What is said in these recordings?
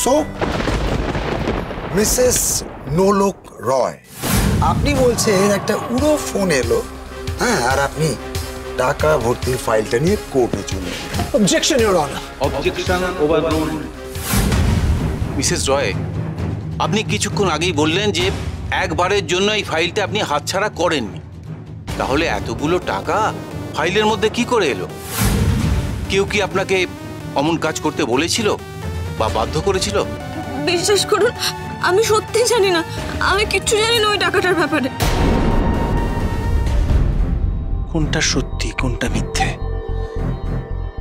So Mrs নোলক রয়, আপনি বলছেন একটা উড়ো ফোন এলো, হ্যাঁ, আর আপনি টাকা ভর্তির ফাইলটা নিয়ে কোর্টে চলে এলেন। Objection your honour. Objection overruled. Mrs Roy, আপনি কিছুক্ষণ আগেই বললেন যে একবারের জন্য এই ফাইলটা আপনি হাতছাড়া করেননি। তাহলে এতগুলো টাকা ফাইলের মধ্যে কি করে এলো? কেউ কি আপনাকে অমন কাজ করতে বলেছিল বা বাধ্য করেছিল? বিশ্বাস করুন, আমি সত্যি জানি না, আমি কিচ্ছু জানি না ওই টাকাটার ব্যাপারে। কোনটা সত্যি কোনটা মিথ্যে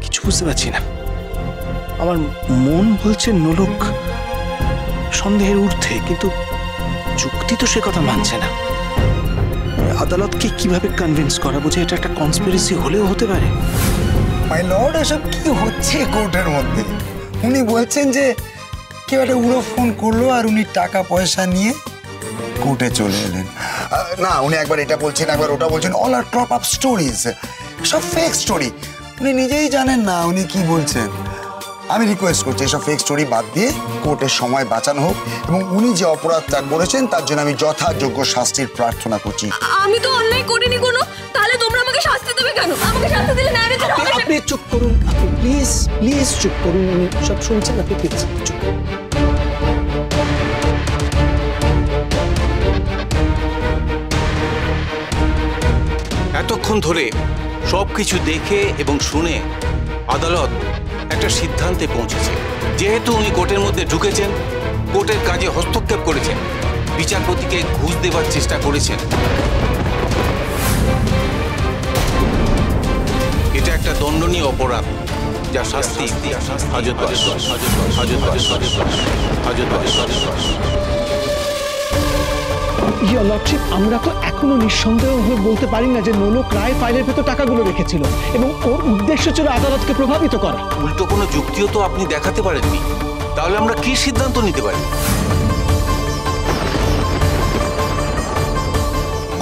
কিছু বুঝতে পারছি না। আমার মন বলছে নোলক সন্দেহের ঊর্ধ্বে, কিন্তু যুক্তি তো সে কথা মানছে না। আদালতকে কিভাবে কনভিন্স করাবো যে এটা একটা কনস্পিরেসি হলেও হতে পারে? মাই লর্ড, এসব কি হচ্ছে কোর্টের মধ্যে? উনি বলছেন যে কেউ একটা উড়ো ফোন করলো আর উনি টাকা পয়সা নিয়ে কোর্টে চলে এলেন। না, উনি একবার এটা বলছেন একবার ওটা বলছেন, অল আর ক্রপ আপ স্টোরিজ, সব ফেক স্টোরি। উনি নিজেই জানেন না উনি কি বলছেন। আমি রিকোয়েস্ট করছি এসব ফেক স্টোরি বাদ দিয়ে কোর্টের সময় বাঁচানো হোক, এবং উনি যে অপরাধটা করেছেন তার জন্য আমি যথাযোগ্য শাস্তির প্রার্থনা করছি। আমি তো অন্যায় করিনি কোনো, তাহলে তোমরা আমাকে শাস্তি দেবে কেন? আমাকে শাস্তি দিলে না রে। আপনি চুপ করুন, আপনি প্লিজ প্লিজ চুপ করুন। উনি সব শুনছেন, আপনি প্লিজ চুপ করুন। এতক্ষণ ধরে সবকিছু দেখে এবং শুনে আদালত একটা সিদ্ধান্তে পৌঁছেছে। যেহেতু উনি কোর্টের মধ্যে ঢুকেছেন, কোর্টের কাজে হস্তক্ষেপ করেছেন, বিচারপতিকে ঘুষ দেবার চেষ্টা করেছেন, এটা একটা দণ্ডনীয় অপরাধ, যা শাস্তি হাজতবাস। ইওর লর্ডশিপ, আমরা তো এখনো নিঃসন্দেহভাবে বলতে পারি না যে নোলক রায় ফাইলের ভেতর টাকাগুলো রেখেছিল এবং ওর উদ্দেশ্য ছিল আদালতকে প্রভাবিত করা। উল্টো কোনো যুক্তিও তো আপনি দেখাতে পারেননি। তাহলে আমরা কি সিদ্ধান্ত নিতে পারি?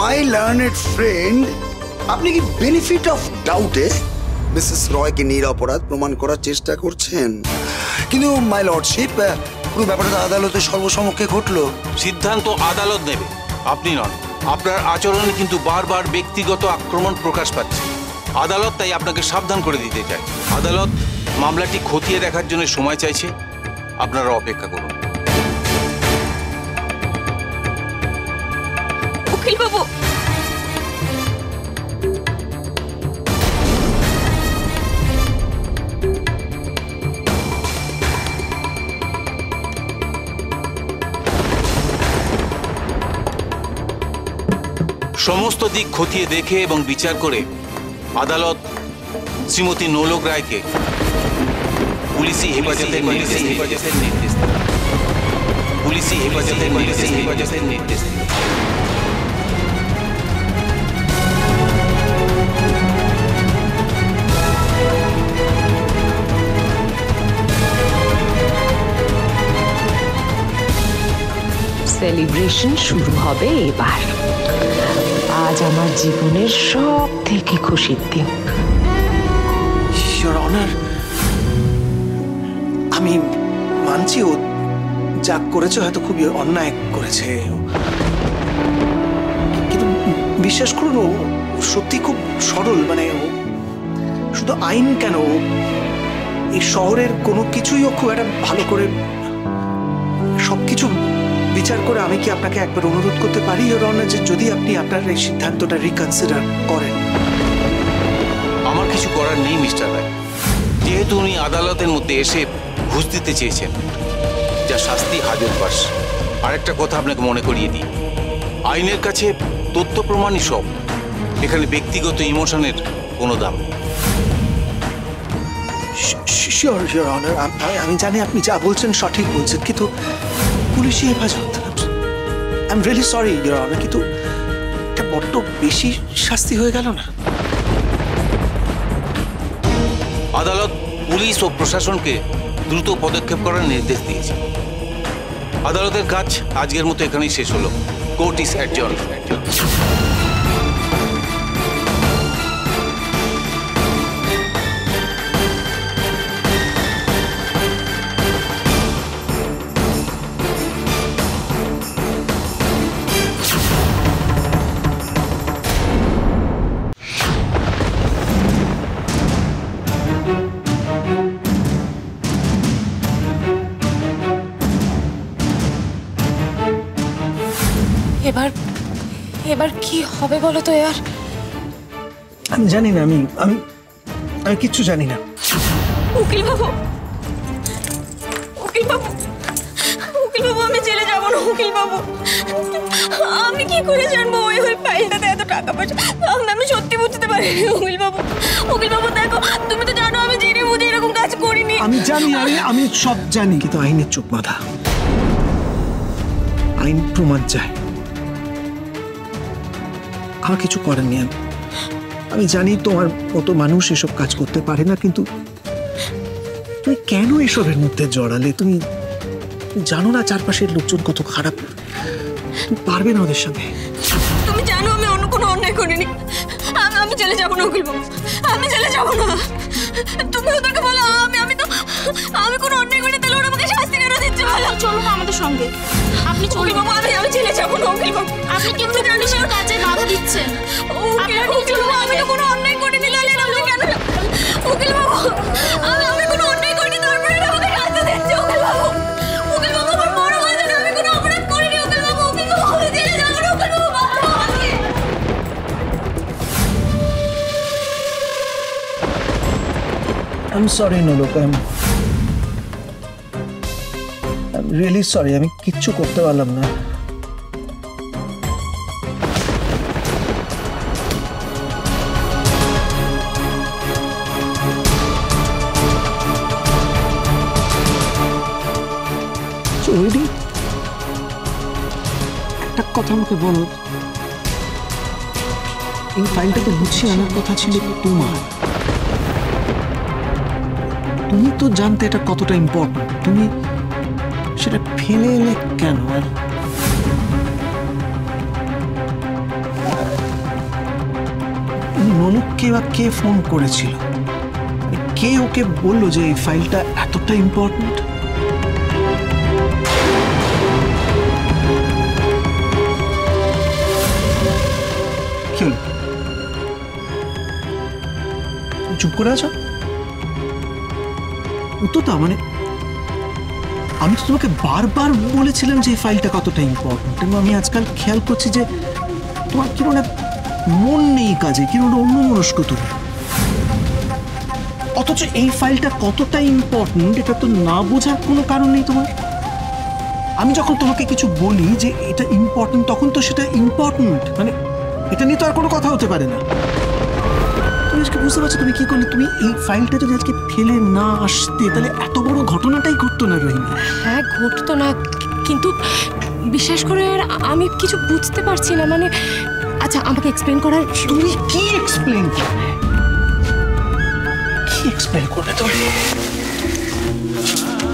মাই লার্নেড ফ্রেন্ড, আপনি কি বেনিফিট অফ ডাউটে মিসেস রয়কে নিরপরাধ প্রমাণ করার চেষ্টা করছেন? কিন্তু মাই লর্ডশিপ, পুরো ব্যাপারটা আদালতে সর্বসমক্ষে ঘটলো। সিদ্ধান্ত আদালত নেবে, আপনি নন। আপনার আচরণে কিন্তু বারবার ব্যক্তিগত আক্রমণ প্রকাশ পাচ্ছে। আদালত তাই আপনাকে সাবধান করে দিতে চায়। আদালত মামলাটি খতিয়ে দেখার জন্য সময় চাইছে, আপনারা অপেক্ষা করুন। উকিল বাবু, সমস্ত দিক খতিয়ে দেখে এবং বিচার করে আদালত শ্রীমতী নোলক রায়কে পুলিশি হেফাজতের নির্দেশ সেলিব্রেশন শুরু হবে এবার। আজ আমার জীবনের সব থেকে খুশির দিন। ইওর অনার, আমি মানছি ও যা করেছে হয়তো খুবই অন্যায় করেছে, কিন্তু বিশ্বাস করুন ও সত্যি খুব সরল। মানে ও শুধু আইন কেন, এই শহরের কোনো কিছুই ও খুব একটা ভালো করে সবকিছু বিচার করে। আমি কি আপনাকে একবার অনুরোধ করতে পারি ইওর অনার, যে যদি আপনি আপনার এই সিদ্ধান্তটা রিকনসিডার করেন? আমার কিছু করার নেই মিস্টার রায়। যেহেতু উনি আদালতের মধ্যে এসে ঘুষ দিতে চেয়েছেন, যা শাস্তি হাজতবাস। আরেকটা কথা আপনাকে মনে করিয়ে দিই, আইনের কাছে তথ্য প্রমাণই সব। এখানে ব্যক্তিগত ইমোশনের কোনো দাম নেই। শিওর ইওর অনার, আমি জানি আপনি যা বলছেন সঠিক বলছেন, কিন্তু পুলিশি হেফাজত, I am really sorry your honour, কিন্তু এটা বড্ড বেশি শাস্তি হয়ে গেল না? আদালত পুলিশ ও প্রশাসনকে দ্রুত পদক্ষেপ করার নির্দেশ দিয়েছে। আদালতের কাজ আজকের মতো এখানেই শেষ হলো। Court is adjourned. এবার এবার কি হবে বলো তো এবার? আমি জানি না, আমি আমি আমি কিচ্ছু জানি না। উকিল বাবু, উকিল বাবু, উকিল বাবু, আমি জেলে যাবো না উকিল বাবু। আমি কি করে জানবো ওই ওই ফাইলটাতে এত টাকা পয়সা? আমি সত্যি বুঝতে পারিনি উকিল বাবু। উকিল বাবু দেখো, তুমি তো জানো আমি জেনে বুঝে এরকম কাজ করিনি। আমি জানি, আমি সব জানি, কিন্তু আইনের চোখ বাঁধা। আইন প্রমাণ চায়। আমার কিছু করার নেই। আমি জানি তোমার মতো মানুষ এসব কাজ করতে পারে না, কিন্তু তুমি কেন এসবের মধ্যে জড়ালে? তুমি জানো না চারপাশের লোকজন কত খারাপ। তুমি পারবে না ওদের সঙ্গে। তুমি জানো আমি অন্য কোনো অন্যায় করিনি। আমি জেলে যাবো না উকিল বাবু, আমি জেলে যাবো না। তুমি ওদেরকে বলো আমি কোনো অন্যায় করিনি, তাহলে ওরা আমাকে শাস্তি কেন দিচ্ছে? ভালো চলুন আমাদের সঙ্গে। আপনি উকিল বাবু, আমি জেলে যাবো না উকিল বাবু। আপনি কিন্তু পুলিশের কাজে বাধা দিচ্ছেন। উকিল বাবু, আমি তো কোনো অন্যায় করিনি, তাহলে আপনি কেন? উকিল বাবু, আমি কোনো অন্যায় করিনি, তারপরে আমাকে শাস্তি দিচ্ছে উকিল বাবু। উকিল বাবু, আমার বড় হয়েছে, আমি কোনো অপরাধ করিনি উকিল বাবু। উকিল বাবু, আমি জেলে যাবো না উকিল বাবু। I'm sorry, Nolok. I'm really sorry. আমি কিচ্ছু করতে পারলাম না। চৌধুরী, একটা কথা আমাকে বলো, এই ফাইলটা তো গুছিয়ে আনার কথা ছিল তোমার। তুমি তো জানতে এটা কতটা ইম্পর্টেন্ট, তুমি সেটা ফেলে এলে কেন? আর ননুককে বা কে ফোন করেছিল? কে ওকে বললো যে এই ফাইলটা এতটা ইম্পর্টেন্ট? কি হলো, চুপ করে আছো? তো মানে আমি তো তোমাকে বারবার বলেছিলাম যে এই ফাইলটা কতটা ইম্পর্টেন্ট, এবং আমি আজকাল খেয়াল করছি যে তোমার কি মনে মন নেই কাজে, কি মনে অন্যমনস্ক তুমি। অথচ এই ফাইলটা কতটা ইম্পর্টেন্ট এটা তো না বোঝার কোনো কারণ নেই তোমার। আমি যখন তোমাকে কিছু বলি যে এটা ইম্পর্টেন্ট, তখন তো সেটা ইম্পর্টেন্ট, মানে এটা নিয়ে তো আর কোনো কথা হতে পারে না। তুমি আজকে বুঝতে পারছো তুমি কি করলে? তুমি এই ফাইলটা যদি আজকে ফেলে না আসতে, তাহলে এত বড় ঘটনাটাই ঘটতো না রহিমা। হ্যাঁ, ঘটতো না, কিন্তু বিশেষ করে আমি কিছু বুঝতে পারছি না। মানে আচ্ছা, আমাকে এক্সপ্লেন করার। তুমি কি এক্সপ্লেন করবে? কি এক্সপ্লেন করবে তুমি?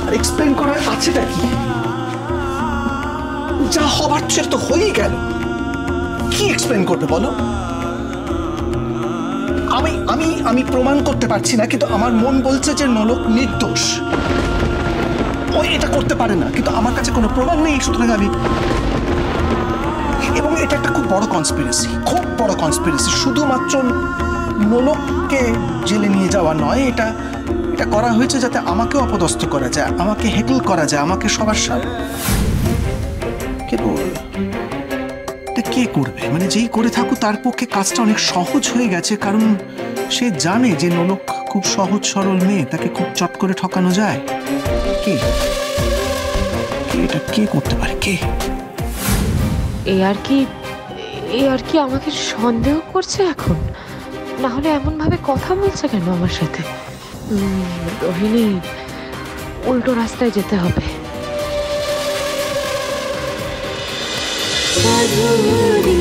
আর এক্সপ্লেন করার আছেটা কি? যা হবার সেটা তো হয়েই গেল। কি এক্সপ্লেন করবে বলো? আমি আমি আমি প্রমাণ করতে পারছি না, কিন্তু আমার মন বলছে যে নলক নির্দোষ। ওই এটা করতে পারে না, কিন্তু আমার কাছে কোনো প্রমাণ নেই, সুতরাং আমি। এবং এটা একটা খুব বড় কনস্পিরেসি, খুব বড় কনস্পিরেসি। শুধুমাত্র নলককে জেলে নিয়ে যাওয়া নয়, এটা এটা করা হয়েছে যাতে আমাকে অপদস্থ করা যায়, আমাকে হেকল করা যায়, আমাকে সবার সামনে। কিন্তু এটা কে করবে? মানে যেই করে থাকুক তার পক্ষে কাজটা অনেক সহজ হয়ে গেছে, কারণ সে জানে যে নলক খুব সহজ সরল মেয়ে, তাকে খুব চট করে ঠকানো যায়। কে এটা কে করতে পারে? কে? এই আর কি আমাকে সন্দেহ করছে এখন? না হলে এমন ভাবে কথা বলছে কেন আমার সাথে? রোহিণী, উল্টো রাস্তায় যেতে হবে। মাধুরী।